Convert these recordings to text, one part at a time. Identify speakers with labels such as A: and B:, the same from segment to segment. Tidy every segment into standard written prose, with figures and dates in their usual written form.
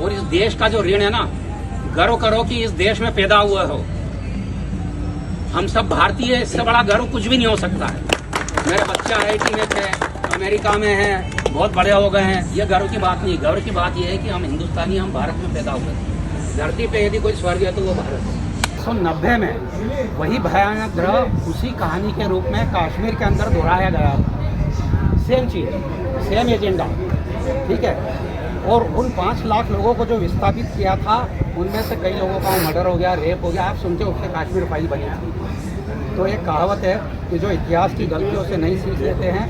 A: और इस देश का जो ऋण है ना, गर्व करो कि इस देश में पैदा हुआ हो। हम सब भारतीय, इससे बड़ा गर्व कुछ भी नहीं हो सकता है। मेरे बच्चा IIT में थे, अमेरिका में है, बहुत बड़े हो गए हैं। ये गर्व की बात नहीं, गर्व की बात यह है कि हम हिंदुस्तानी, हम भारत में पैदा हुए। धरती पे यदि कोई स्वर्ग है तो वो भारत है। 1990 में वही भयानक ग्रह उसी कहानी के रूप में कश्मीर के अंदर दोहराया गया। सेम चीज़, सेम एजेंडा, ठीक है। और उन 5 लाख लोगों को जो विस्थापित किया था, उनमें से कई लोगों का मर्डर हो गया, रेप हो गया। आप सुनते हो उससे कश्मीर फाइल बनी थी। तो एक कहावत है कि जो इतिहास की गलतियों से नहीं सीख लेते हैं,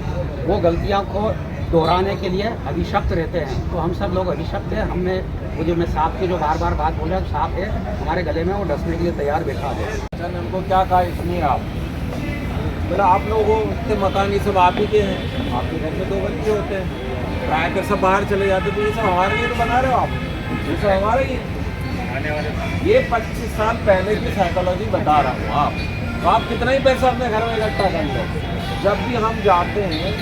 A: वो गलतियों को दोहराने के लिए अभिशप्त रहते हैं। तो हम सब लोग अभिशप्त हैं। हमने वो जो मैं सांप की जो बार बार बात बोला, सांप है हमारे गले में, वो डसने के लिए तैयार बैठा है।
B: हमको क्या कहा इसमें आप बोला, आप लोग वो इतने मकानी सब आप ही के हैं, आपके घर में 2 बच्चे होते हैं, किराए कर सब बाहर चले जाते, तो ये सब हमारे लिए तो बना रहे हो आप, ये सब हमारे ही। ये 25 साल पहले की साइकोलॉजी बता रहा हूँ आप। तो आप कितना ही पैसा अपने घर में इकट्ठा कर लो, जब भी हम जाते हैं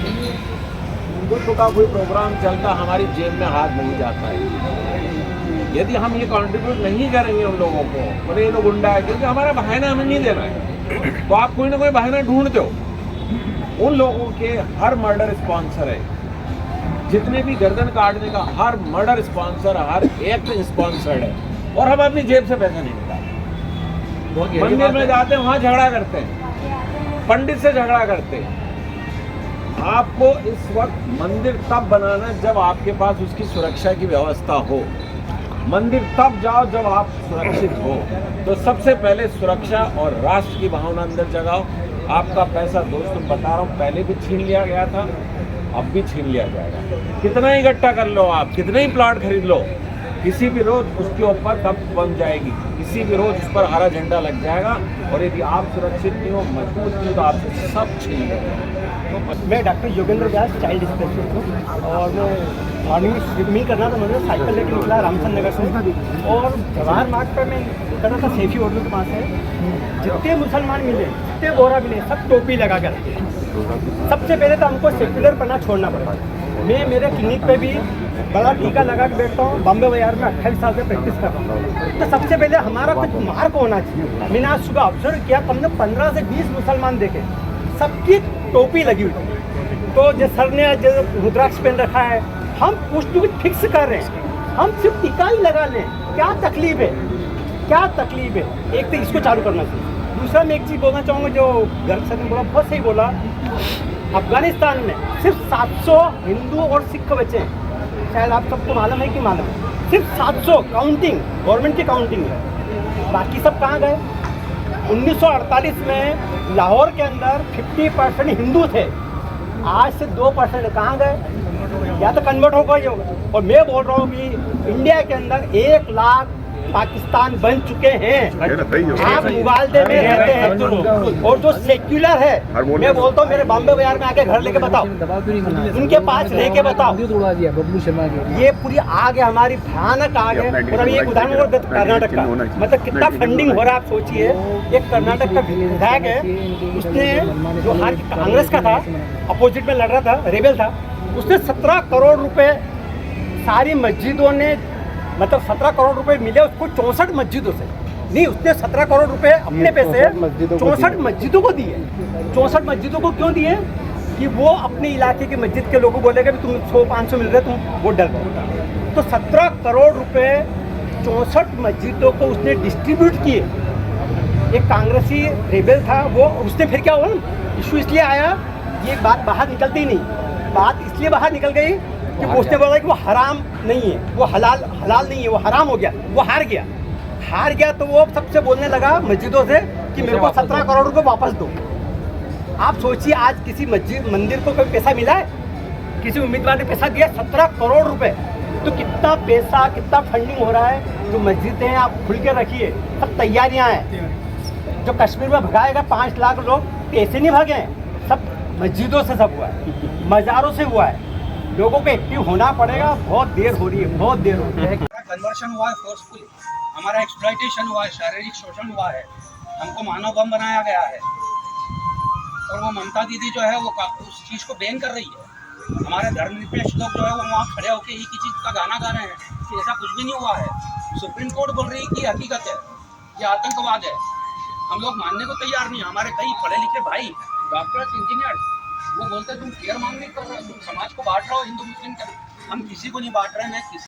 B: हिंदुत्व का कोई प्रोग्राम चलता, हमारी जेब में हाथ नहीं जाता है। यदि हम ये कंट्रीब्यूट नहीं करेंगे उन लोगों को, बोले ये लोग गुंडा है, क्योंकि हमारा बहाना हमें नहीं देना है, तो आप कोई ना कोई बहाना ढूंढते हो। उन लोगों के हर मर्डर स्पॉन्सर है, जितने भी गर्दन काटने का हर मर्डर स्पॉन्सर, हर एक्ट स्पॉन्सर्ड है, और हम अपनी जेब से पैसा नहीं निकालते। मंदिर में जाते हैं, वहाँ झगड़ा करते हैं, पंडित से झगड़ा करते हैं। आपको इस वक्त मंदिर तब बनाना जब आपके पास उसकी सुरक्षा की व्यवस्था हो। मंदिर तब जाओ जब आप सुरक्षित हो। तो सबसे पहले सुरक्षा और राष्ट्र की भावना अंदर जगाओ। आपका पैसा दोस्तों बता रहा हूँ, पहले भी छीन लिया गया था, अब भी छीन लिया जाएगा। कितना ही इकट्ठा कर लो आप, कितने ही प्लॉट खरीद लो, किसी भी रोज उसके ऊपर कब बन जाएगी, किसी भी रोज उस पर हरा झंडा लग जाएगा। और यदि आप सुरक्षित नहीं हो, मजबूत नहीं हो, तो आपसे सब छीन लेंगे।
C: मैं डॉक्टर योगेंद्र व्यास, चाइल्ड स्पेशलिस्ट हूँ, और मैं मॉर्निंग स्विमिंग करना था, मुझे साइकिल लेके निकला रामचंद्र नगर से, और जवाहर मार्ग पर मैं कर रहा था, सेफी होटल के पास है। जितने मुसलमान मिले, जितने बोरा मिले, सब टोपी लगा कर। सबसे पहले तो हमको सेक्युलर पना छोड़ना पड़ा। मैं मेरे क्लिनिक पे भी बड़ा टीका लगा के बैठता हूँ, बॉम्बे बाजार में 28 साल से प्रैक्टिस कर रहा हूँ। तो सबसे पहले हमारा कुछ मार्ग होना चाहिए। मैंने आज सुबह ऑब्जर्व किया, हमने 15 से 20 मुसलमान देखे, सबकी टोपी लगी हुई थी। तो जो सर ने जो रुद्राक्ष पहन रखा है, हम कुछ तो कुछ फिक्स कर रहे हैं, हम सिर्फ टीका ही लगा लें, क्या तकलीफ है, क्या तकलीफ है। एक तो इसको चालू करना चाहिए। दूसरा मैं एक चीज़ बोलना चाहूँगा, जो गर्ग सर ने बोला, बहुत सही बोला। अफगानिस्तान में सिर्फ 700 हिंदू और सिख बचे हैं, शायद आप सबको मालूम है कि मालूम है, सिर्फ 700 काउंटिंग, गवर्नमेंट की काउंटिंग है। बाकी सब कहाँ गए? 1948 में लाहौर के अंदर 50% हिंदू थे, आज से 2% कहाँ गए? या तो कन्वर्ट हो गए होगा। और मैं बोल रहा हूँ कि इंडिया के अंदर 1 लाख पाकिस्तान बन चुके हैं। आप मुबालदे में रहते हैं, और जो सेक्युलर है, मैं बोलता हूँ मेरे बॉम्बे बाजार में आके घर लेके बताओ, उनके पास रह के बताओ, ये पूरी आग है हमारी, भयानक आग है। और अभी एक उदाहरण कर्नाटक का, मतलब कितना फंडिंग हो रहा है आप सोचिए। एक कर्नाटक का विधायक है, उसने जो हार कांग्रेस का था, अपोजिट में लड़ रहा था, रेबेल था, उसने 17 करोड़ रुपए सारी मस्जिदों ने, मतलब 17 करोड़ रुपए मिले उसको 64 मस्जिदों से। नहीं, उसने 17 करोड़ रुपए अपने पैसे 64 मस्जिदों को दिए। 64 मस्जिदों को क्यों दिए? कि वो अपने इलाके के मस्जिद के लोगों को बोलेगा कि तुम 100-500 मिल रहे, तुम वोट डाल दो। तो 17 करोड़ रुपए 64 मस्जिदों को उसने डिस्ट्रीब्यूट किए। एक कांग्रेसी रेबेल था वो, उसने फिर क्या हुआ, इशू इसलिए आया, ये बात बाहर निकलती ही नहीं। बात इसलिए बाहर निकल गई कि उसने बोला कि वो हराम नहीं है, वो हलाल नहीं है, वो हराम हो गया, वो हार गया। तो वो सबसे बोलने लगा मस्जिदों से कि मेरे को 17 करोड़ रुपए वापस दो। आप सोचिए, आज किसी मस्जिद मंदिर को कोई पैसा मिला है? किसी उम्मीदवार ने पैसा दिया 17 करोड़ रुपए? तो कितना पैसा, कितना फंडिंग हो रहा है। जो मस्जिदें हैं आप खुल के रखिए, सब तैयारियां हैं। जो कश्मीर में भगाएगा 5 लाख लोग, पैसे नहीं भागे हैं, सब मस्जिदों से सब हुआ है, मज़ारों से हुआ है। लोगों को एक्टिव होना पड़ेगा। बहुत देर हो रही है, बहुत देर हो रही है।
A: कन्वर्शन हुआ है फोर्सफुली, हमारा एक्सप्लॉइटेशन हुआ है, शारीरिक शोषण हुआ है, हमको मानव बम बनाया गया है। और वो ममता दीदी जो है वो उस चीज़ को बैन कर रही है। हमारे धर्मनिरपेक्ष लोग जो है वो वहाँ खड़े होकर एक ही चीज़ का गाना गा रहे हैं कि ऐसा कुछ भी नहीं हुआ है। सुप्रीम कोर्ट बोल रही है कि हकीकत है, ये आतंकवाद है। हम लोग मानने को तैयार नहीं। हमारे कई पढ़े लिखे भाई, डॉक्टर्स, इंजीनियर, वो बोलते तुम केयर मांग नहीं कर रहे हो, तुम समाज को बांट रहे हो, हिंदू मुस्लिम के। हम किसी को नहीं बांट रहे हैं। मैं किसी